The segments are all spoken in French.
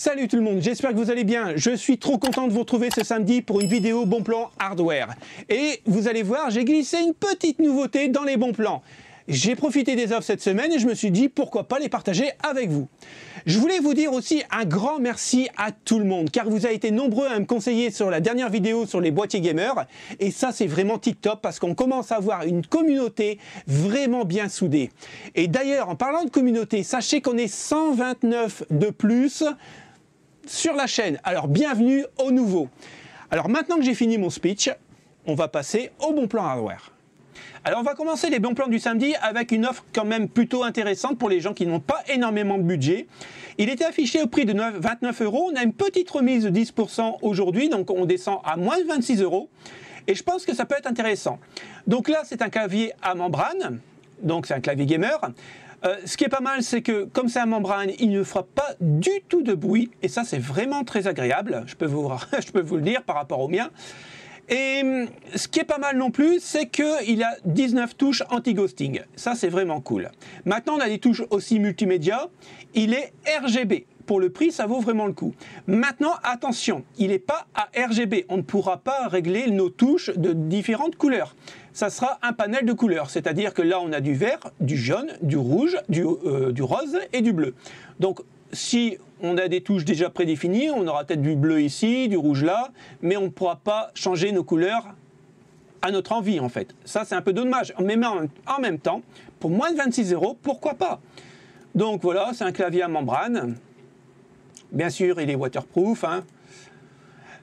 Salut tout le monde, j'espère que vous allez bien. Je suis trop content de vous retrouver ce samedi pour une vidéo bon plan hardware. Et vous allez voir, j'ai glissé une petite nouveauté dans les bons plans. J'ai profité des offres cette semaine et je me suis dit pourquoi pas les partager avec vous. Je voulais vous dire aussi un grand merci à tout le monde car vous avez été nombreux à me conseiller sur la dernière vidéo sur les boîtiers gamers et ça c'est vraiment tip-top parce qu'on commence à avoir une communauté vraiment bien soudée. Et d'ailleurs en parlant de communauté, sachez qu'on est 129 de plus sur la chaîne. Alors bienvenue aux nouveaux. Alors maintenant que j'ai fini mon speech, on va passer au bon plan hardware. Alors on va commencer les bons plans du samedi avec une offre quand même plutôt intéressante pour les gens qui n'ont pas énormément de budget. Il était affiché au prix de 29 €. On a une petite remise de 10% aujourd'hui, donc on descend à moins de 26 €. Et je pense que ça peut être intéressant. Donc là, c'est un clavier à membrane, donc c'est un clavier gamer. Ce qui est pas mal, c'est que comme c'est un membrane, il ne fera pas du tout de bruit. Et ça, c'est vraiment très agréable. Je peux vous le dire par rapport au mien. Et ce qui est pas mal non plus, c'est qu'il a 19 touches anti-ghosting. Ça, c'est vraiment cool. Maintenant, on a des touches aussi multimédia. Il est RGB. Pour le prix, ça vaut vraiment le coup. Maintenant, attention, il n'est pas à RGB. On ne pourra pas régler nos touches de différentes couleurs. Ça sera un panel de couleurs. C'est-à-dire que là, on a du vert, du jaune, du rouge, du rose et du bleu. Donc, si on a des touches déjà prédéfinies, on aura peut-être du bleu ici, du rouge là, mais on ne pourra pas changer nos couleurs à notre envie en fait. Ça c'est un peu dommage, mais en même temps, pour moins de 26 €, pourquoi pas? Donc voilà, c'est un clavier à membrane. Bien sûr, il est waterproof.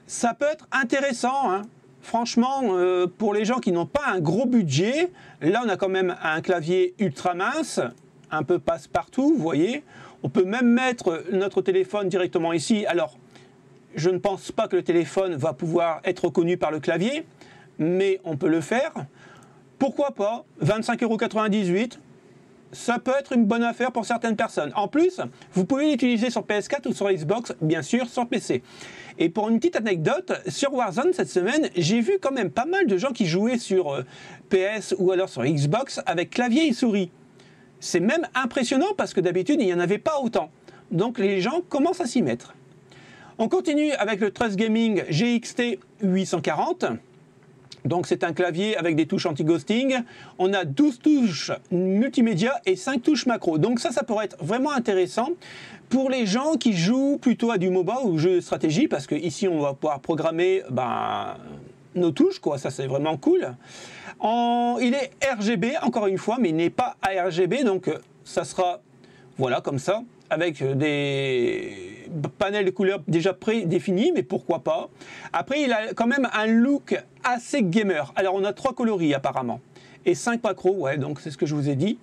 Ça peut être intéressant. Franchement, pour les gens qui n'ont pas un gros budget, là on a quand même un clavier ultra mince, un peu passe-partout, vous voyez. On peut même mettre notre téléphone directement ici. Alors, je ne pense pas que le téléphone va pouvoir être reconnu par le clavier, mais on peut le faire. Pourquoi pas? 25,98 €, ça peut être une bonne affaire pour certaines personnes. En plus, vous pouvez l'utiliser sur PS4 ou sur Xbox, bien sûr, sur PC. Et pour une petite anecdote, sur Warzone cette semaine, j'ai vu quand même pas mal de gens qui jouaient sur PS ou alors sur Xbox avec clavier et souris. C'est même impressionnant parce que d'habitude, il n'y en avait pas autant. Donc les gens commencent à s'y mettre. On continue avec le Trust Gaming GXT 840. Donc c'est un clavier avec des touches anti-ghosting. On a 12 touches multimédia et 5 touches macro. Donc ça pourrait être vraiment intéressant pour les gens qui jouent plutôt à du MOBA ou jeu de stratégie. Parce qu'ici, on va pouvoir programmer nos touches, quoi. Ça, c'est vraiment cool. Il est RGB, encore une fois, mais il n'est pas ARGB, donc ça sera, voilà, comme ça, avec des panels de couleurs déjà prédéfinis, mais pourquoi pas. Après, il a quand même un look assez gamer. Alors, on a 3 coloris, apparemment, et 5 macros, ouais, donc c'est ce que je vous ai dit.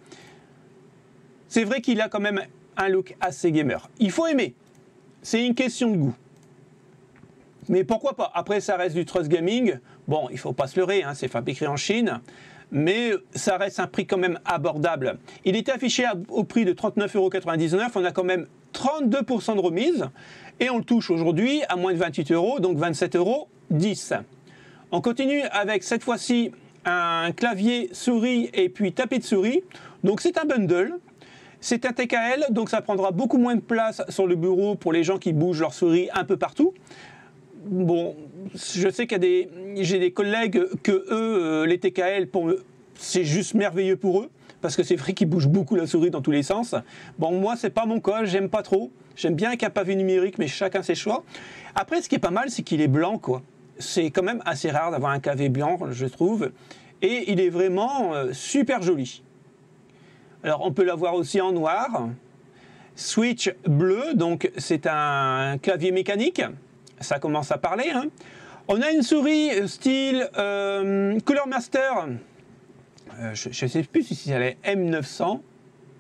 C'est vrai qu'il a quand même un look assez gamer. Il faut aimer. C'est une question de goût. Mais pourquoi pas? Après, ça reste du Trust Gaming. Bon, il ne faut pas se leurrer, c'est fabriqué en Chine. Mais ça reste un prix quand même abordable. Il était affiché au prix de 39,99 €. On a quand même 32% de remise. Et on le touche aujourd'hui à moins de 28 €, donc 27,10 €. On continue avec cette fois-ci un clavier souris et puis tapis de souris. Donc c'est un bundle. C'est un TKL, donc ça prendra beaucoup moins de place sur le bureau pour les gens qui bougent leur souris un peu partout. Bon, je sais j'ai des collègues que eux, les TKL, c'est juste merveilleux pour eux, parce que c'est vrai qu'ils bougent beaucoup la souris dans tous les sens. Bon, moi, c'est pas mon cas, j'aime pas trop. J'aime bien qu'un pavé numérique, mais chacun ses choix. Après, ce qui est pas mal, c'est qu'il est blanc, quoi. C'est quand même assez rare d'avoir un clavier blanc, je trouve. Et il est vraiment super joli. Alors, on peut l'avoir aussi en noir. Switch bleu, donc c'est un clavier mécanique. Ça commence à parler. On a une souris style Color Master. Je ne sais plus si c'est la M900.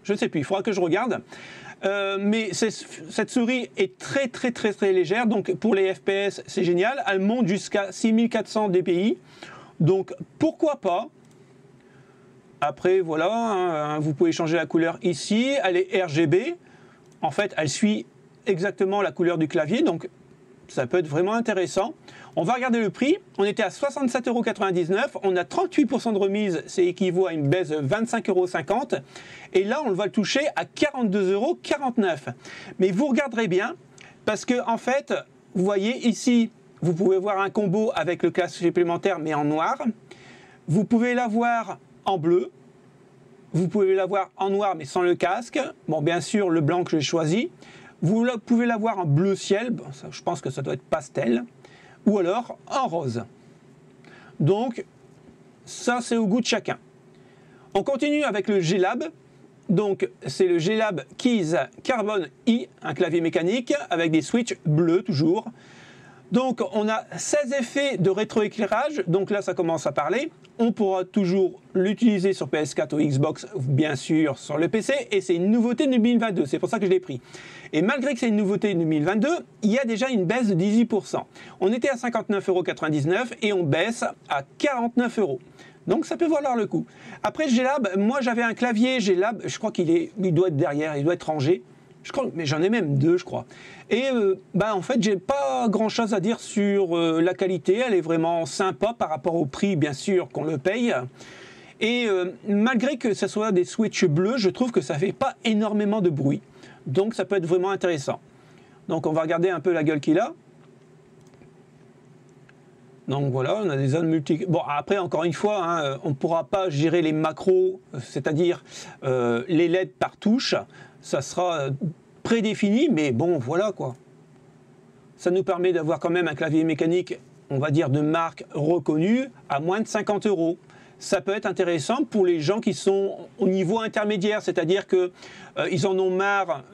Je ne sais plus, il faudra que je regarde. Mais cette souris est très légère. Donc pour les FPS, c'est génial. Elle monte jusqu'à 6400 dpi. Donc pourquoi pas? Après, voilà, vous pouvez changer la couleur ici. Elle est RGB. En fait, elle suit exactement la couleur du clavier. Donc ça peut être vraiment intéressant. On va regarder le prix. On était à 67,99 €. On a 38% de remise. C'est équivaut à une baisse de 25,50 €. Et là, on va le toucher à 42,49 €. Mais vous regarderez bien. Parce que en fait, vous voyez ici, vous pouvez voir un combo avec le casque supplémentaire mais en noir. Vous pouvez l'avoir en bleu. Vous pouvez l'avoir en noir mais sans le casque. Bon, bien sûr, le blanc que j'ai choisi. Vous pouvez l'avoir en bleu ciel. Bon, ça, je pense que ça doit être pastel. Ou alors en rose. Donc, ça, c'est au goût de chacun. On continue avec le G-Lab. Donc, c'est le G-Lab Keys Carbon i, un clavier mécanique avec des switches bleus toujours. Donc, on a 16 effets de rétroéclairage. Donc là, ça commence à parler. On pourra toujours l'utiliser sur PS4 ou Xbox, bien sûr, sur le PC. Et c'est une nouveauté de 2022. C'est pour ça que je l'ai pris. Et malgré que c'est une nouveauté de 2022, il y a déjà une baisse de 18%. On était à 59,99 € et on baisse à 49 €. Donc ça peut valoir le coup. Après G-Lab, moi j'avais un clavier G-Lab, je crois il doit être derrière, il doit être rangé. Je crois, mais j'en ai même deux, je crois. Et en fait, j'ai pas grand-chose à dire sur la qualité. Elle est vraiment sympa par rapport au prix, bien sûr, qu'on le paye. Et malgré que ce soit des switches bleus, je trouve que ça fait pas énormément de bruit. Donc ça peut être vraiment intéressant. Donc on va regarder un peu la gueule qu'il a. Donc voilà, on a des zones multi... Bon, après, encore une fois, hein, on ne pourra pas gérer les macros, c'est-à-dire les LED par touche. Ça sera prédéfini, mais bon, voilà quoi. Ça nous permet d'avoir quand même un clavier mécanique, on va dire, de marque reconnue, à moins de 50 €. Ça peut être intéressant pour les gens qui sont au niveau intermédiaire, c'est-à-dire qu'ils en ont marre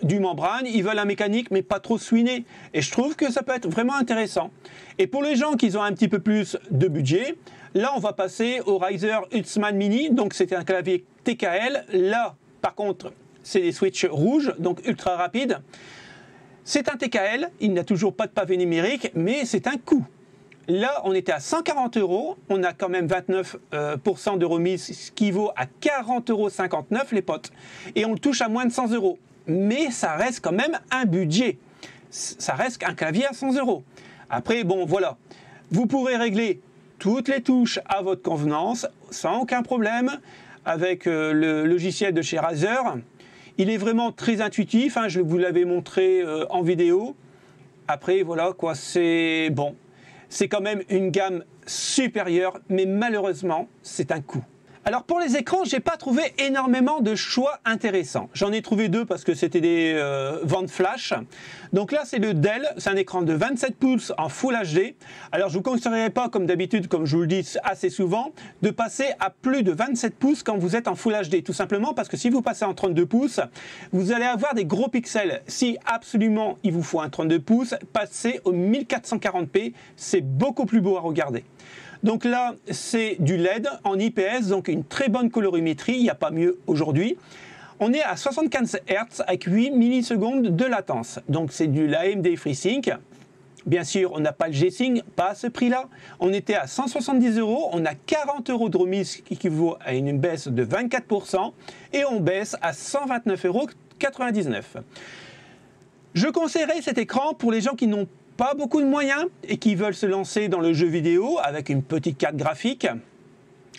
du membrane, ils veulent un mécanique mais pas trop swinné. Et je trouve que ça peut être vraiment intéressant. Et pour les gens qui ont un petit peu plus de budget, là on va passer au Riser Huntsman Mini, donc c'est un clavier TKL. Là par contre c'est des switches rouges, donc ultra rapide. C'est un TKL, il n'a toujours pas de pavé numérique, mais c'est un coût. Là, on était à 140 €, on a quand même 29% de remise, ce qui vaut à 40,59 € les potes. Et on le touche à moins de 100 €. Mais ça reste quand même un budget. Ça reste un clavier à 100 €. Après, bon, voilà. Vous pourrez régler toutes les touches à votre convenance, sans aucun problème, avec le logiciel de chez Razer. Il est vraiment très intuitif, hein, je vous l'avais montré en vidéo. Après, voilà, quoi, c'est bon. C'est quand même une gamme supérieure, mais malheureusement, c'est un coût. Alors pour les écrans, j'ai pas trouvé énormément de choix intéressants. J'en ai trouvé deux parce que c'était des ventes flash. Donc là, c'est le Dell, c'est un écran de 27 pouces en Full HD. Alors je vous conseillerais pas, comme d'habitude, comme je vous le dis assez souvent, de passer à plus de 27 pouces quand vous êtes en Full HD. Tout simplement parce que si vous passez en 32 pouces, vous allez avoir des gros pixels. Si absolument il vous faut un 32 pouces, passez au 1440p, c'est beaucoup plus beau à regarder. Donc là, c'est du LED en IPS, donc une très bonne colorimétrie, il n'y a pas mieux aujourd'hui. On est à 75 Hz avec 8 millisecondes de latence. Donc c'est du AMD FreeSync. Bien sûr, on n'a pas le G-Sync, pas à ce prix-là. On était à 170 €, on a 40 € de remise qui équivaut à une baisse de 24% et on baisse à 129,99 €. Je conseillerais cet écran pour les gens qui n'ont pas beaucoup de moyens et qui veulent se lancer dans le jeu vidéo avec une petite carte graphique.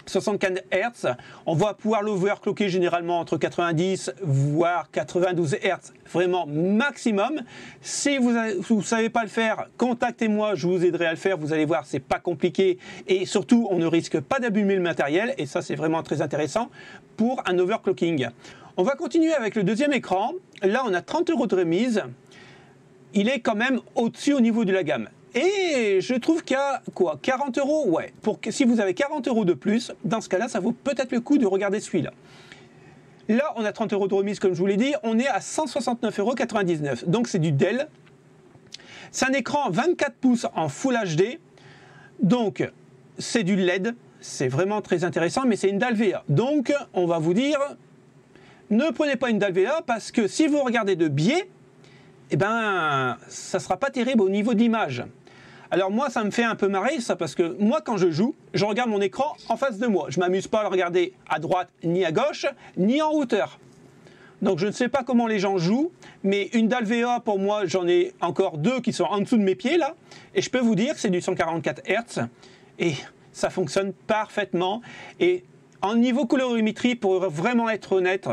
75 Hz, on va pouvoir l'overclocker généralement entre 90 voire 92 Hz, vraiment maximum. Si vous ne savez pas le faire, contactez-moi, je vous aiderai à le faire. Vous allez voir, c'est pas compliqué et surtout on ne risque pas d'abîmer le matériel et ça c'est vraiment très intéressant pour un overclocking. On va continuer avec le deuxième écran. Là on a 30 € de remise. Il est quand même au-dessus au niveau de la gamme. Et je trouve qu'il y a quoi, 40 €? Ouais, si vous avez 40 € de plus, dans ce cas-là, ça vaut peut-être le coup de regarder celui-là. Là, on a 30 € de remise, comme je vous l'ai dit, on est à 169,99 €. Donc c'est du Dell. C'est un écran 24 pouces en Full HD. Donc c'est du LED. C'est vraiment très intéressant, mais c'est une dalle VA. Donc on va vous dire, ne prenez pas une dalle VA parce que si vous regardez de biais, eh ben, ça ne sera pas terrible au niveau de l'image. Alors moi, ça me fait un peu marrer, ça, parce que moi, quand je joue, je regarde mon écran en face de moi. Je ne m'amuse pas à le regarder à droite, ni à gauche, ni en hauteur. Donc je ne sais pas comment les gens jouent, mais une dalle VA, pour moi, j'en ai encore deux qui sont en dessous de mes pieds, là. Et je peux vous dire que c'est du 144 Hz. Et ça fonctionne parfaitement. Et en niveau colorimétrie, pour vraiment être honnête,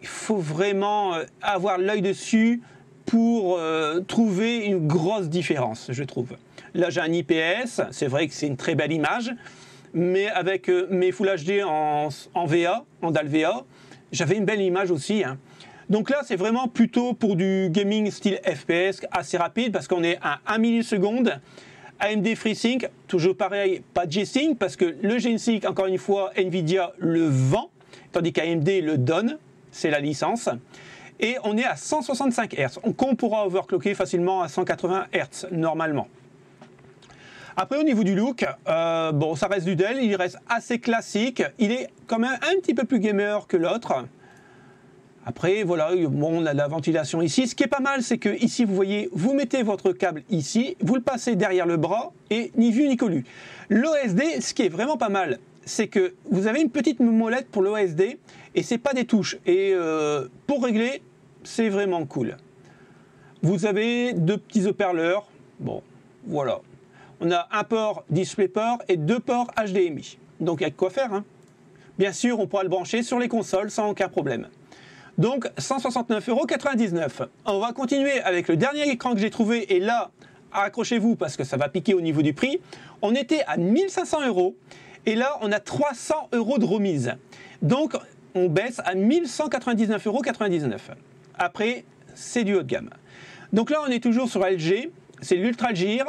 il faut vraiment avoir l'œil dessus pour trouver une grosse différence, je trouve. Là, j'ai un IPS, c'est vrai que c'est une très belle image, mais avec mes Full HD en VA, en DAL VA, j'avais une belle image aussi, hein. Donc là, c'est vraiment plutôt pour du gaming style FPS assez rapide, parce qu'on est à 1 milliseconde. AMD FreeSync, toujours pareil, pas de G-Sync, parce que le G-Sync, encore une fois, Nvidia le vend, tandis qu'AMD le donne, c'est la licence. Et on est à 165 Hz, donc on pourra overclocker facilement à 180 Hz, normalement. Après, au niveau du look, bon, ça reste du Dell, il reste assez classique. Il est quand même un petit peu plus gamer que l'autre. Après, voilà, bon, on a la ventilation ici. Ce qui est pas mal, c'est que ici, vous voyez, vous mettez votre câble ici, vous le passez derrière le bras et ni vu ni connu. L'OSD, ce qui est vraiment pas mal, c'est que vous avez une petite molette pour l'OSD et c'est pas des touches. Et pour régler, c'est vraiment cool. Vous avez deux petits haut-parleurs. Bon, voilà. On a un port DisplayPort et deux ports HDMI. Donc, il y a de quoi faire, hein. Bien sûr, on pourra le brancher sur les consoles sans aucun problème. Donc, 169,99 €. On va continuer avec le dernier écran que j'ai trouvé. Et là, accrochez-vous parce que ça va piquer au niveau du prix. On était à 1500 € et là, on a 300 € de remise. Donc, on baisse à 1199,99 €. Après, c'est du haut de gamme. Donc là, on est toujours sur LG. C'est l'Ultra Gear.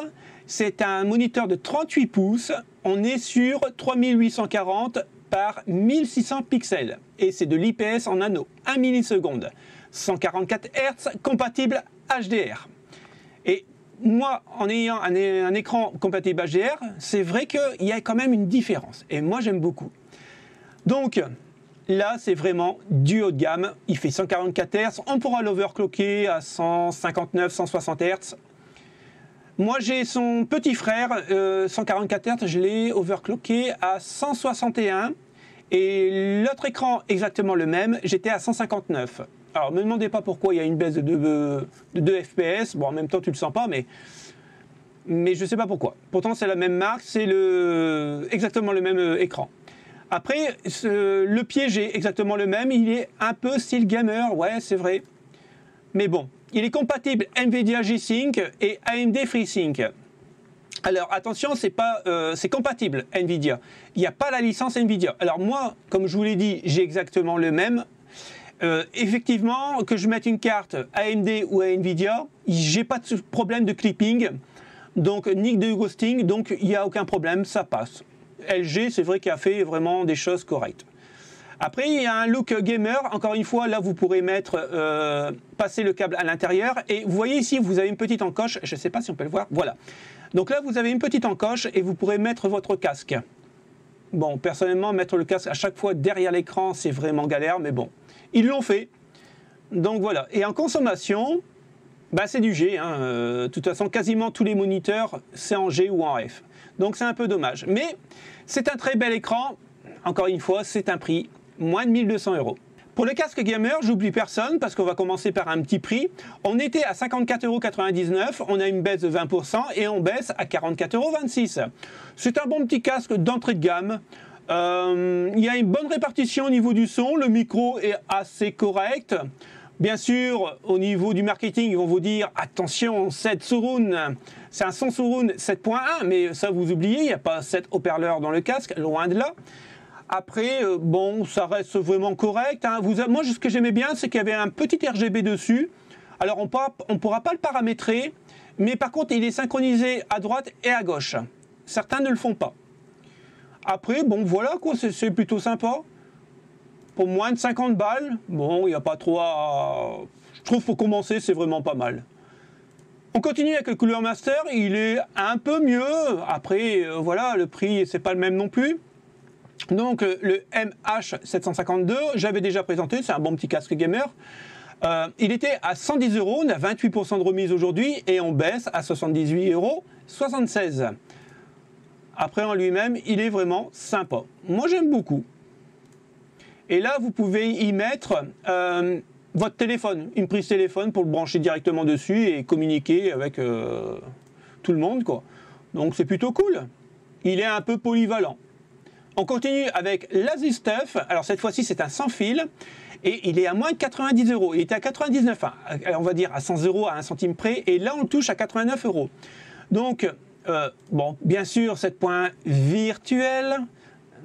C'est un moniteur de 38 pouces. On est sur 3840 par 1600 pixels. Et c'est de l'IPS en nano, 1 milliseconde. 144 Hz, compatible HDR. Et moi, en ayant un écran compatible HDR, c'est vrai qu'il y a quand même une différence. Et moi, j'aime beaucoup. Donc, là, c'est vraiment du haut de gamme. Il fait 144 Hz. On pourra l'overclocker à 159, 160 Hz. Moi, j'ai son petit frère, 144 Hz, je l'ai overclocké à 161. Et l'autre écran, exactement le même, j'étais à 159. Alors, ne me demandez pas pourquoi il y a une baisse de 2 FPS. Bon, en même temps, tu ne le sens pas, mais je ne sais pas pourquoi. Pourtant, c'est la même marque, c'est exactement le même écran. Après, le pied, j'ai exactement le même. Il est un peu style gamer, ouais, c'est vrai. Mais bon, il est compatible Nvidia G-Sync et AMD FreeSync. Alors attention, c'est compatible Nvidia. Il n'y a pas la licence Nvidia. Alors moi, comme je vous l'ai dit, j'ai exactement le même. Effectivement, que je mette une carte AMD ou à Nvidia, j'ai pas de problème de clipping, donc ni de ghosting, donc il n'y a aucun problème, ça passe. LG, c'est vrai qu'il a fait vraiment des choses correctes. Après, il y a un look gamer. Encore une fois, là, vous pourrez passer le câble à l'intérieur. Et vous voyez ici, vous avez une petite encoche. Je ne sais pas si on peut le voir. Voilà. Donc là, vous avez une petite encoche et vous pourrez mettre votre casque. Bon, personnellement, mettre le casque à chaque fois derrière l'écran, c'est vraiment galère. Mais bon, ils l'ont fait. Donc voilà. Et en consommation, bah, c'est du G. Hein. De toute façon, quasiment tous les moniteurs, c'est en G ou en F. Donc c'est un peu dommage. Mais c'est un très bel écran. Encore une fois, c'est un prix. Moins de 1200 €. Pour le casque gamer, j'oublie personne parce qu'on va commencer par un petit prix. On était à 54,99 €, on a une baisse de 20% et on baisse à 44,26 €. C'est un bon petit casque d'entrée de gamme. Il y a une bonne répartition au niveau du son, le micro est assez correct. Bien sûr, au niveau du marketing, ils vont vous dire attention, 7 surround, c'est un son surround 7.1, mais ça vous oubliez, il n'y a pas 7 haut-parleurs dans le casque, loin de là. Après, bon, ça reste vraiment correct, hein. Moi, ce que j'aimais bien, c'est qu'il y avait un petit RGB dessus. Alors, on ne pourra pas le paramétrer, mais par contre, il est synchronisé à droite et à gauche. Certains ne le font pas. Après, bon, voilà, quoi, c'est plutôt sympa. Pour moins de 50 balles, bon, il n'y a pas trop à... Je trouve pour commencer, c'est vraiment pas mal. On continue avec le Cooler Master, il est un peu mieux. Après, voilà, le prix, c'est pas le même non plus. Donc le MH752, j'avais déjà présenté, c'est un bon petit casque gamer. Il était à 110 €, on a 28% de remise aujourd'hui et on baisse à 78,76 €. Après en lui-même, il est vraiment sympa. Moi j'aime beaucoup. Et là, vous pouvez y mettre votre téléphone, une prise téléphone pour le brancher directement dessus et communiquer avec tout le monde, quoi. Donc c'est plutôt cool. Il est un peu polyvalent. On continue avec l'ASUSTUF. Alors cette fois-ci, c'est un sans fil. Et il est à moins de 90 €. Il était à 99, hein, on va dire à 100 € à 1 centime près, et là on le touche à 89 €. Donc, bon, bien sûr, 7 points virtuels.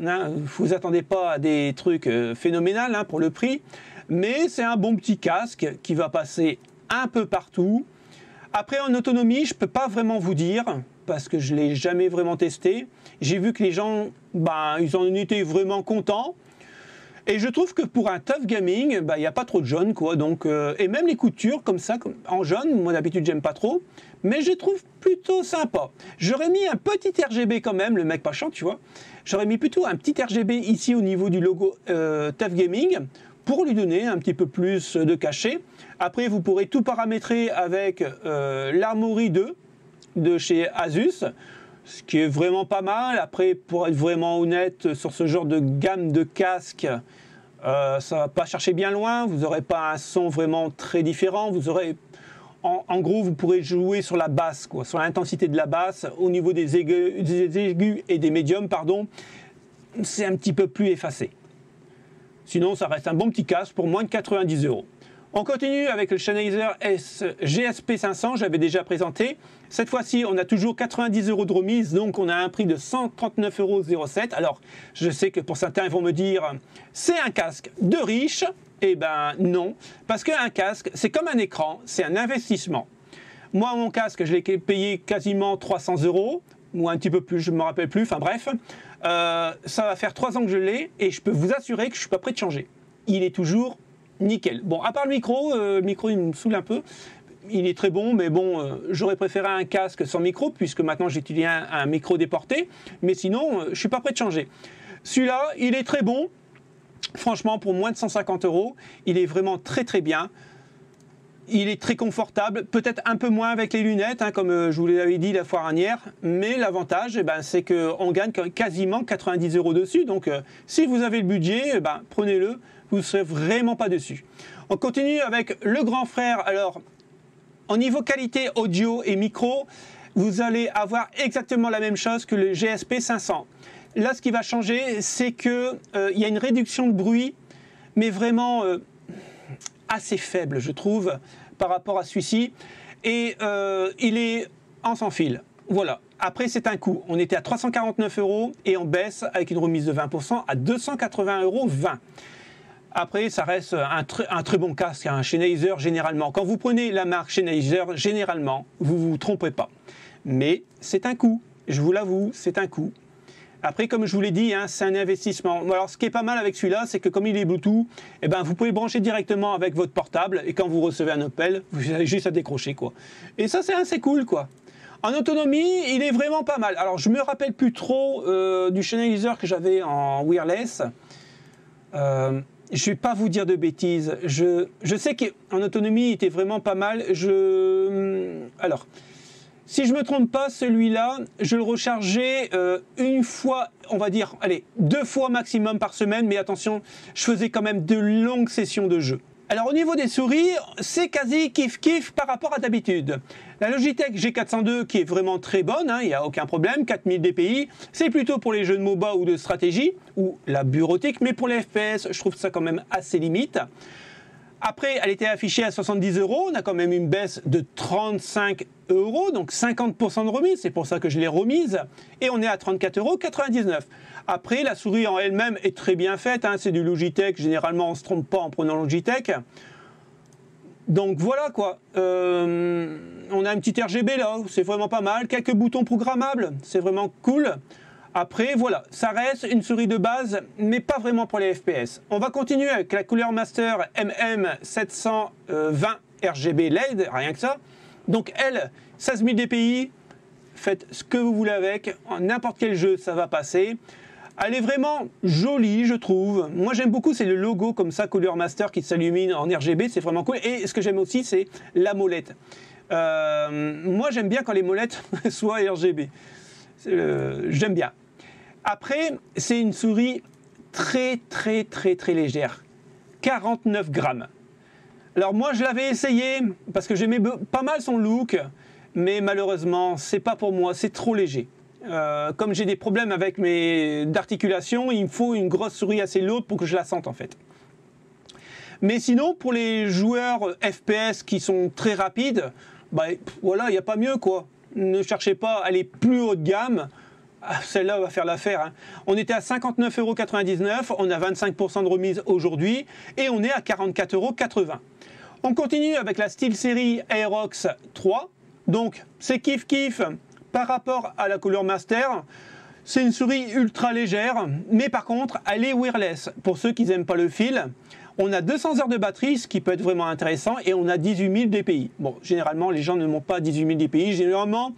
Hein, vous attendez pas à des trucs phénoménaux hein, pour le prix, mais c'est un bon petit casque qui va passer un peu partout. Après, en autonomie, je peux pas vraiment vous dire, parce que je l'ai jamais vraiment testé. J'ai vu que les gens, ils en étaient vraiment contents. Et je trouve que pour un tough gaming, il n'y a pas trop de jaune, quoi. Donc, et même les coutures comme ça, en jaune, moi d'habitude j'aime pas trop, mais je trouve plutôt sympa. J'aurais mis un petit RGB quand même, le mec pas chiant, tu vois. J'aurais mis plutôt un petit RGB ici au niveau du logo Tough Gaming pour lui donner un petit peu plus de cachet. Après, vous pourrez tout paramétrer avec l'Armory 2 de chez Asus, ce qui est vraiment pas mal. Après, pour être vraiment honnête, sur ce genre de gamme de casques, ça va pas chercher bien loin. Vous n'aurez pas un son vraiment très différent. Vous aurez, en gros, vous pourrez jouer sur la basse, quoi, sur l'intensité de la basse. Au niveau des aigus et des médiums, pardon, c'est un petit peu plus effacé. Sinon, ça reste un bon petit casque pour moins de 90 €. On continue avec le Sennheiser GSP 500, j'avais déjà présenté. Cette fois-ci, on a toujours 90 € de remise, donc on a un prix de 139,07 €. Alors, je sais que pour certains, ils vont me dire, c'est un casque de riche. Eh ben non, parce qu'un casque, c'est comme un écran, c'est un investissement. Moi, mon casque, je l'ai payé quasiment 300 €, ou un petit peu plus, je ne me rappelle plus, enfin bref. Ça va faire 3 ans que je l'ai, et je peux vous assurer que je ne suis pas prêt de changer. Il est toujours nickel. Bon, à part le micro il me saoule un peu. Il est très bon, mais bon, j'aurais préféré un casque sans micro, puisque maintenant j'utilise un micro déporté. Mais sinon, je ne suis pas prêt de changer. Celui-là, il est très bon. Franchement, pour moins de 150 €, il est vraiment très très bien. Il est très confortable, peut-être un peu moins avec les lunettes, hein, comme je vous l'avais dit la fois dernière. Mais l'avantage, c'est qu'on gagne quasiment 90 € dessus. Donc, si vous avez le budget, prenez-le. Vous ne serez vraiment pas dessus. On continue avec le grand frère. Alors, au niveau qualité audio et micro, vous allez avoir exactement la même chose que le GSP 500. Là, ce qui va changer, c'est qu'il y a une réduction de bruit, mais vraiment assez faible, je trouve, par rapport à celui-ci. Et il est en sans fil. Voilà. Après, c'est un coût. On était à 349 € et on baisse avec une remise de 20% à 280,20 €. Après, ça reste un très bon casque, un Sennheiser généralement. Quand vous prenez la marque Sennheiser, généralement, vous ne vous tromperez pas. Mais c'est un coût, je vous l'avoue, c'est un coût. Après, comme je vous l'ai dit, hein, c'est un investissement. Alors, ce qui est pas mal avec celui-là, c'est que comme il est Bluetooth, vous pouvez brancher directement avec votre portable et quand vous recevez un appel, vous avez juste à décrocher, quoi. Et ça, c'est assez cool, quoi. En autonomie, il est vraiment pas mal. Alors, je me rappelle plus trop du Sennheiser que j'avais en wireless. Je ne vais pas vous dire de bêtises. Je sais qu'en autonomie, il était vraiment pas mal. Alors, si je ne me trompe pas, celui-là, je le rechargeais une fois, on va dire, allez, 2 fois maximum par semaine. Mais attention, je faisais quand même de longues sessions de jeu. Alors, au niveau des souris, c'est quasi kiff-kiff par rapport à d'habitude. La Logitech G402 qui est vraiment très bonne, hein, il n'y a aucun problème, 4000 dpi, c'est plutôt pour les jeux de MOBA ou de stratégie, ou la bureautique, mais pour les FPS, je trouve ça quand même assez limite. Après, elle était affichée à 70 €, on a quand même une baisse de 35 €, donc 50% de remise, c'est pour ça que je l'ai remise, et on est à 34,99 €. Après, la souris en elle-même est très bien faite, hein, c'est du Logitech, généralement on ne se trompe pas en prenant Logitech. Donc voilà quoi, on a un petit RGB là, c'est vraiment pas mal, quelques boutons programmables, c'est vraiment cool. Après voilà, ça reste une souris de base, mais pas vraiment pour les FPS. On va continuer avec la Cooler Master MM720 RGB LED, rien que ça. Donc elle, 16 000 dpi, faites ce que vous voulez avec, n'importe quel jeu ça va passer. Elle est vraiment jolie, je trouve. Moi, j'aime beaucoup, c'est le logo comme ça, Cooler Master, qui s'illumine en RGB. C'est vraiment cool. Et ce que j'aime aussi, c'est la molette. Moi, j'aime bien quand les molettes soient RGB. J'aime bien. Après, c'est une souris très, très, très, très légère. 49 grammes. Alors, moi, je l'avais essayé parce que j'aimais pas mal son look. Mais malheureusement, c'est pas pour moi. C'est trop léger. Comme j'ai des problèmes avec d'articulation, il me faut une grosse souris assez lourde pour que je la sente en fait. Mais sinon, pour les joueurs FPS qui sont très rapides, bah, voilà, il n'y a pas mieux, quoi. Ne cherchez pas à aller plus haut de gamme. Celle-là va faire l'affaire. Hein. On était à 59,99 €, on a 25% de remise aujourd'hui et on est à 44,80 €. On continue avec la SteelSeries Aerox 3. Donc, c'est kiff-kiff par rapport à la Cooler Master. C'est une souris ultra légère, mais par contre, elle est wireless. Pour ceux qui n'aiment pas le fil, on a 200 heures de batterie, ce qui peut être vraiment intéressant, et on a 18 000 dpi. Bon, généralement, les gens ne montent pas à 18 000 dpi. Généralement,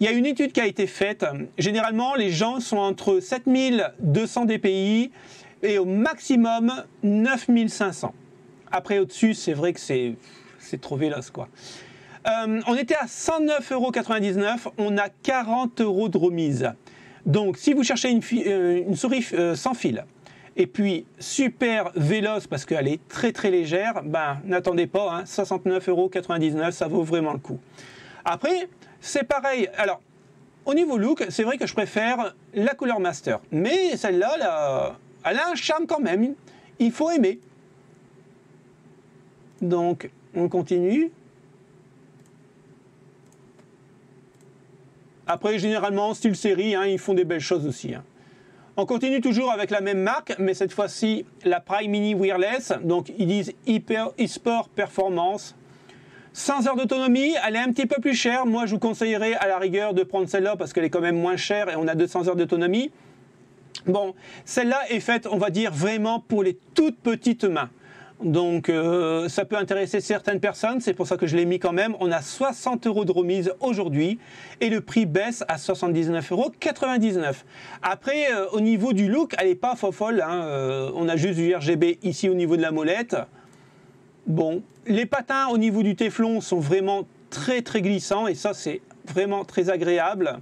il y a une étude qui a été faite. Généralement, les gens sont entre 7200 dpi et au maximum 9500. Après, au-dessus, c'est vrai que c'est trop véloce, quoi. On était à 109,99 €, on a 40 € de remise. Donc, si vous cherchez une souris sans fil, et puis super véloce parce qu'elle est très très légère, ben n'attendez pas, hein, 69,99 €, ça vaut vraiment le coup. Après, c'est pareil. Alors, au niveau look, c'est vrai que je préfère la Cooler Master, mais celle-là, elle a un charme quand même. Il faut aimer. Donc, on continue. Après, généralement, SteelSeries, hein, ils font des belles choses aussi. Hein. On continue toujours avec la même marque, mais cette fois-ci, la Prime Mini Wireless. Donc, ils disent eSport Performance. 100 heures d'autonomie, elle est un petit peu plus chère. Moi, je vous conseillerais à la rigueur de prendre celle-là parce qu'elle est quand même moins chère et on a 200 heures d'autonomie. Bon, celle-là est faite, on va dire, vraiment pour les toutes petites mains. Donc, ça peut intéresser certaines personnes, c'est pour ça que je l'ai mis quand même. On a 60 € de remise aujourd'hui et le prix baisse à 79,99 €. Après, au niveau du look, elle n'est pas folle. Hein. On a juste du RGB ici au niveau de la molette. Bon, les patins au niveau du téflon sont vraiment très très glissants et ça, c'est vraiment très agréable.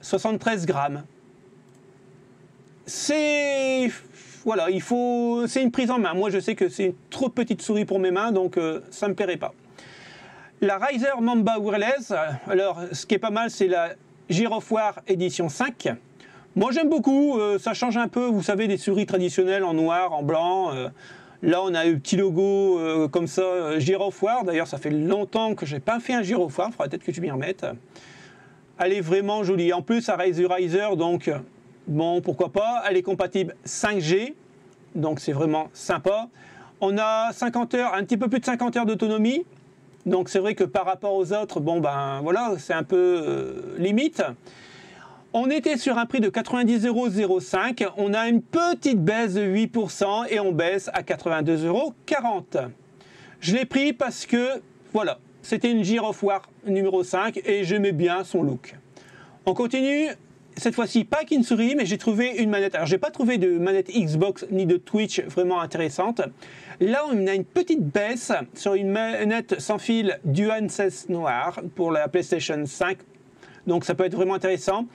73 grammes. C'est... Voilà, c'est une prise en main. Moi, je sais que c'est une trop petite souris pour mes mains, donc ça ne me plairait pas. La Razer Mamba Wireless, alors ce qui est pas mal, c'est la Girofware édition 5. Moi, j'aime beaucoup, ça change un peu, vous savez, des souris traditionnelles en noir, en blanc. Là, on a un petit logo comme ça, Girofware. D'ailleurs, ça fait longtemps que je n'ai pas fait un Girofware, il faudra peut-être que je m'y remette. Elle est vraiment jolie. En plus, ça reste du Razer, donc... Bon, pourquoi pas. Elle est compatible 5G, donc c'est vraiment sympa. On a 50 heures, un petit peu plus de 50 heures d'autonomie. Donc c'est vrai que par rapport aux autres, bon ben voilà, c'est un peu limite. On était sur un prix de 90,05 €. On a une petite baisse de 8% et on baisse à 82,40 €. Je l'ai pris parce que, voilà, c'était une Girofware numéro 5 et j'aimais bien son look. On continue. Cette fois-ci, pas qu'une souris, mais j'ai trouvé une manette. Alors, j'ai pas trouvé de manette Xbox ni de Twitch vraiment intéressante. Là, on a une petite baisse sur une manette sans fil DualSense noir pour la PlayStation 5. Donc, ça peut être vraiment intéressant.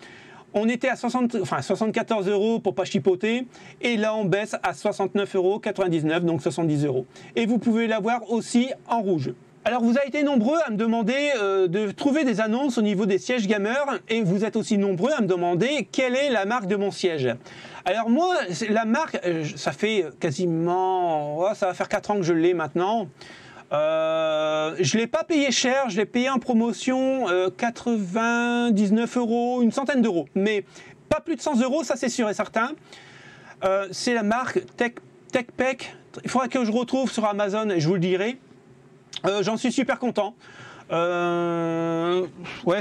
On était à 74 € pour pas chipoter. Et là, on baisse à 69,99 €, donc 70 €. Et vous pouvez l'avoir aussi en rouge. Alors, vous avez été nombreux à me demander de trouver des annonces au niveau des sièges gamers et vous êtes aussi nombreux à me demander quelle est la marque de mon siège. Alors moi, la marque, ça fait quasiment, ça va faire 4 ans que je l'ai maintenant. Je ne l'ai pas payé cher, je l'ai payé en promotion 99 €, une centaine d'euros. Mais pas plus de 100 €, ça c'est sûr et certain. C'est la marque TechPec. Il faudra que je retrouve sur Amazon et je vous le dirai. J'en suis super content. Ouais,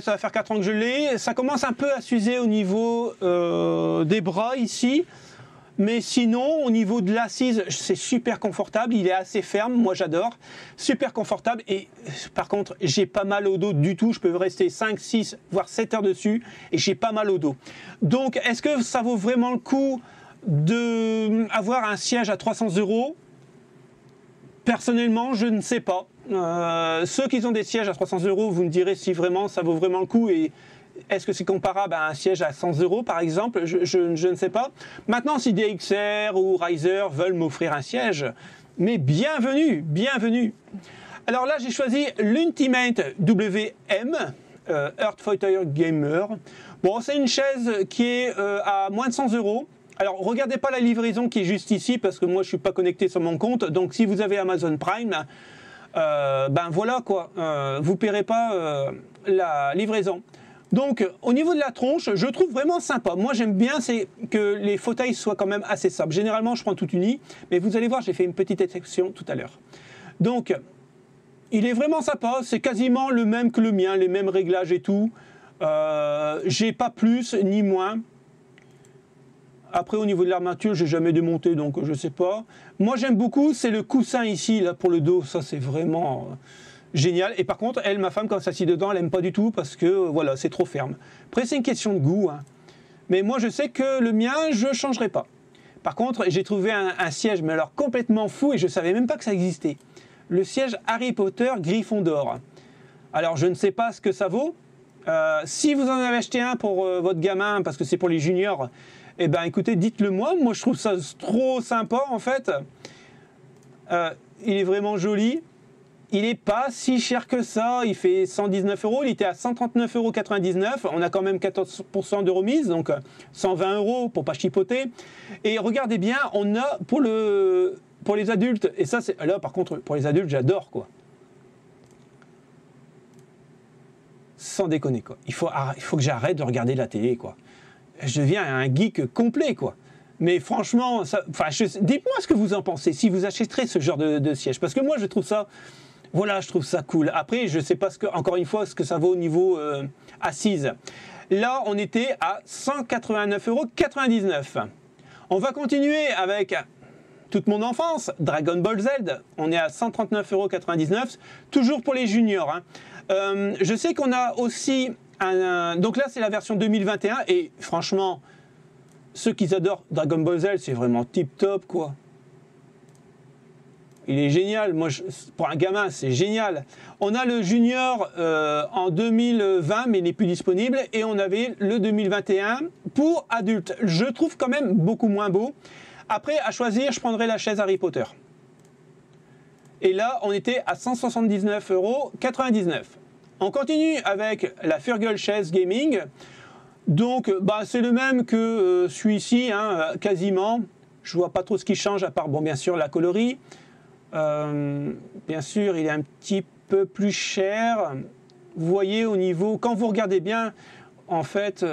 ça va faire 4 ans que je l'ai. Ça commence un peu à s'user au niveau des bras ici. Mais sinon, au niveau de l'assise, c'est super confortable. Il est assez ferme, moi j'adore. Super confortable. Et par contre, j'ai pas mal au dos du tout. Je peux rester 5, 6, voire 7 heures dessus. Et j'ai pas mal au dos. Donc, est-ce que ça vaut vraiment le coup d'avoir un siège à 300 €? Personnellement, je ne sais pas. Ceux qui ont des sièges à 300 €, vous me direz si vraiment ça vaut vraiment le coup et est-ce que c'est comparable à un siège à 100 € par exemple, je ne sais pas. Maintenant, si DXR ou Razer veulent m'offrir un siège, mais bienvenue, bienvenue. Alors là, j'ai choisi l'Ultimate WM, Earth Fighter Gamer. Bon, c'est une chaise qui est à moins de 100 €. Alors, regardez pas la livraison qui est juste ici, parce que moi, je suis pas connecté sur mon compte. Donc, si vous avez Amazon Prime, ben voilà quoi, vous paierez pas la livraison. Donc, au niveau de la tronche, je trouve vraiment sympa. Moi, j'aime bien, c'est que les fauteuils soient quand même assez sobres. Généralement, je prends tout uni, mais vous allez voir, j'ai fait une petite exception tout à l'heure. Donc, il est vraiment sympa. C'est quasiment le même que le mien, les mêmes réglages et tout. J'ai pas plus ni moins. Après, au niveau de l'armature, j'ai jamais démonté, donc je sais pas. Moi, j'aime beaucoup, c'est le coussin ici, là, pour le dos. Ça, c'est vraiment génial. Et par contre, elle, ma femme, quand elle s'assied dedans, elle aime pas du tout parce que, voilà, c'est trop ferme. Après, c'est une question de goût, hein. Mais moi, je sais que le mien, je changerai pas. Par contre, j'ai trouvé un siège, mais alors complètement fou, et je savais même pas que ça existait. Le siège Harry Potter Gryffondor. Alors, je ne sais pas ce que ça vaut. Si vous en avez acheté un pour votre gamin, parce que c'est pour les juniors, eh ben écoutez, dites-le moi. Moi, je trouve ça trop sympa, en fait. Il est vraiment joli. Il n'est pas si cher que ça. Il fait 119 €. Il était à 139,99 €. On a quand même 14% de remise, donc 120 € pour pas chipoter. Et regardez bien, on a pour les adultes, et ça, c'est là par contre, pour les adultes, j'adore, quoi. Sans déconner, quoi. Il faut que j'arrête de regarder la télé, quoi. Je deviens un geek complet, quoi. Mais franchement, dites-moi ce que vous en pensez, si vous achèterez ce genre de siège. Parce que moi, je trouve ça, voilà, je trouve ça cool. Après, je ne sais pas, encore une fois, ce que ça vaut au niveau assise. Là, on était à 189,99 €. On va continuer avec toute mon enfance, Dragon Ball Z. On est à 139,99 €, toujours pour les juniors, hein. Je sais qu'on a aussi donc là, c'est la version 2021. Et franchement, ceux qui adorent Dragon Ball Z, c'est vraiment tip top, quoi. Il est génial. Moi, pour un gamin, c'est génial. On a le junior en 2020, mais il n'est plus disponible. Et on avait le 2021 pour adultes. Je trouve quand même beaucoup moins beau. Après, à choisir, je prendrai la chaise Harry Potter. Et là, on était à 179,99 €. On continue avec la Furgle Chaise Gaming. Donc, c'est le même que celui-ci, hein, quasiment. Je vois pas trop ce qui change, à part, bon, bien sûr, la coloris. Bien sûr, il est un petit peu plus cher. Vous voyez, au niveau, quand vous regardez bien, en fait,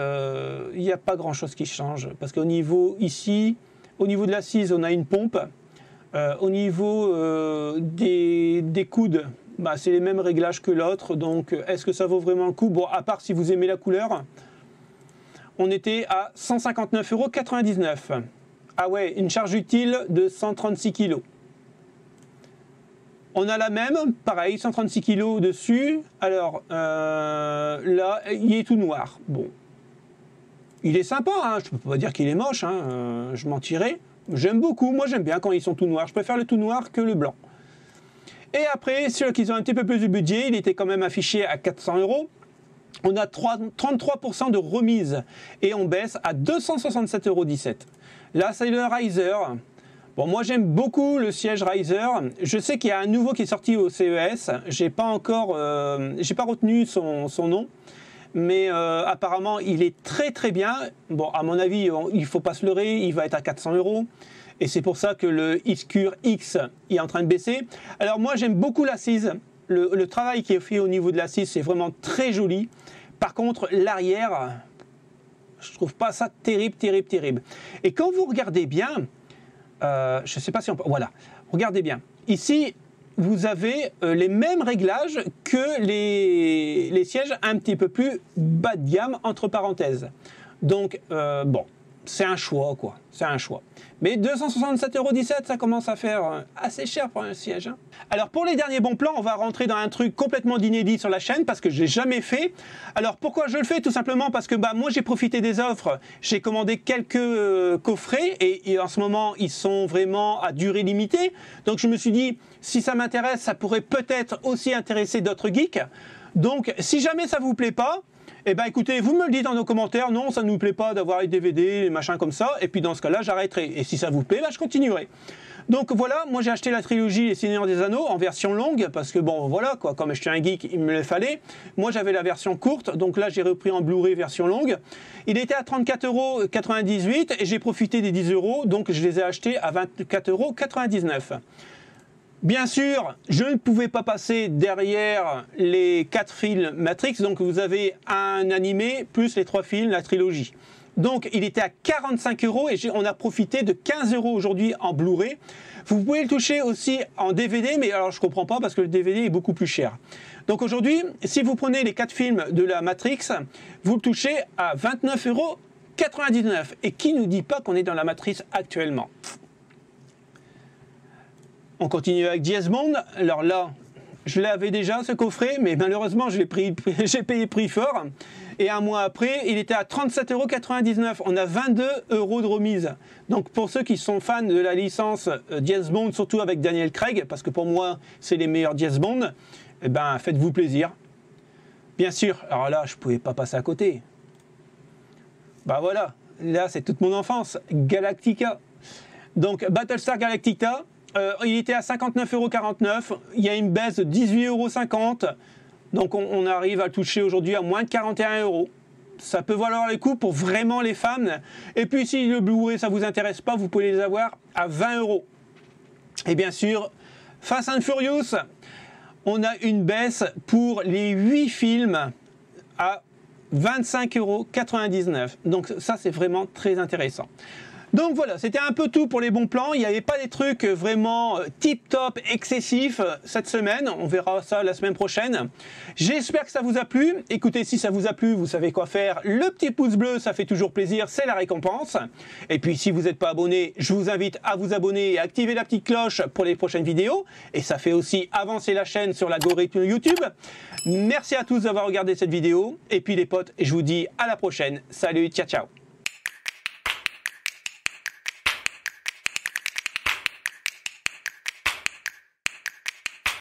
il n'y a pas grand-chose qui change. Parce qu'au niveau, ici, au niveau de l'assise, on a une pompe. Au niveau des coudes, c'est les mêmes réglages que l'autre. Donc, est-ce que ça vaut vraiment le coup? Bon, à part si vous aimez la couleur. On était à 159,99 €. Ah ouais, une charge utile de 136 kg. On a la même, pareil, 136 kg dessus. Alors, là, il est tout noir. Bon. Il est sympa, hein, je ne peux pas dire qu'il est moche, hein, je mentirais. J'aime beaucoup, moi j'aime bien quand ils sont tout noirs. Je préfère le tout noir que le blanc. Et après, ceux qui ont un petit peu plus de budget, il était quand même affiché à 400 €. On a 33% de remise et on baisse à 267,17 €. Là, c'est le Riser. Bon, moi j'aime beaucoup le siège Riser. Je sais qu'il y a un nouveau qui est sorti au CES. J'ai pas retenu son nom. Mais apparemment, il est très très bien. Bon, à mon avis, il ne faut pas se leurrer, il va être à 400 €. Et c'est pour ça que le Xcure X est en train de baisser. Alors moi, j'aime beaucoup l'assise. Le travail qui est fait au niveau de l'assise, c'est vraiment très joli. Par contre, l'arrière, je trouve pas ça terrible, terrible, terrible. Et quand vous regardez bien, je ne sais pas si on peut... Voilà, regardez bien. Ici, vous avez les mêmes réglages que les sièges un petit peu plus bas de gamme, entre parenthèses. Donc, bon, c'est un choix, quoi. C'est un choix. Mais 267,17 €, ça commence à faire assez cher pour un siège, hein. Alors, pour les derniers bons plans, on va rentrer dans un truc complètement inédit sur la chaîne parce que je n'ai jamais fait. Alors, pourquoi je le fais? Tout simplement parce que moi, j'ai profité des offres. J'ai commandé quelques coffrets et en ce moment, ils sont vraiment à durée limitée. Donc, je me suis dit, si ça m'intéresse, ça pourrait peut-être aussi intéresser d'autres geeks. Donc, si jamais ça ne vous plaît pas, eh bien écoutez, vous me le dites dans nos commentaires, non, ça ne nous plaît pas d'avoir les DVD, les machins comme ça, et puis dans ce cas-là, j'arrêterai. Et si ça vous plaît, je continuerai. Donc voilà, moi j'ai acheté la trilogie Les Seigneurs des Anneaux en version longue, parce que bon voilà quoi, comme je suis un geek, il me le fallait. Moi j'avais la version courte, donc là j'ai repris en Blu-ray version longue. Il était à 34,98 € et j'ai profité des 10 €, donc je les ai achetés à 24,99 €. Bien sûr, je ne pouvais pas passer derrière les 4 films Matrix, donc vous avez un animé plus les 3 films, la trilogie. Donc il était à 45 € et on a profité de 15 € aujourd'hui en Blu-ray. Vous pouvez le toucher aussi en DVD, mais alors je ne comprends pas parce que le DVD est beaucoup plus cher. Donc aujourd'hui, si vous prenez les 4 films de la Matrix, vous le touchez à 29,99 €. Et qui ne nous dit pas qu'on est dans la Matrix actuellement? On continue avec James Bond. Alors là, je l'avais déjà ce coffret, mais malheureusement j'ai payé prix fort. Et un mois après, il était à 37,99 €. On a 22 € de remise. Donc pour ceux qui sont fans de la licence James Bond, surtout avec Daniel Craig, parce que pour moi c'est les meilleurs James Bond, eh ben faites-vous plaisir. Bien sûr, alors là je ne pouvais pas passer à côté. Bah voilà, là c'est toute mon enfance, Galactica. Donc Battlestar Galactica. Il était à 59,49 €, il y a une baisse de 18,50 €, donc on arrive à le toucher aujourd'hui à moins de 41 €. Ça peut valoir le coup pour vraiment les fans. Et puis si le Blu-ray ça vous intéresse pas, vous pouvez les avoir à 20 €. Et bien sûr, Fast and Furious, on a une baisse pour les 8 films à 25,99 €. Donc ça c'est vraiment très intéressant. Donc voilà, c'était un peu tout pour les bons plans. Il n'y avait pas des trucs vraiment tip-top, excessifs cette semaine. On verra ça la semaine prochaine. J'espère que ça vous a plu. Écoutez, si ça vous a plu, vous savez quoi faire. Le petit pouce bleu, ça fait toujours plaisir, c'est la récompense. Et puis si vous n'êtes pas abonné, je vous invite à vous abonner et à activer la petite cloche pour les prochaines vidéos. Et ça fait aussi avancer la chaîne sur l'algorithme YouTube. Merci à tous d'avoir regardé cette vidéo. Et puis les potes, je vous dis à la prochaine. Salut, ciao, ciao.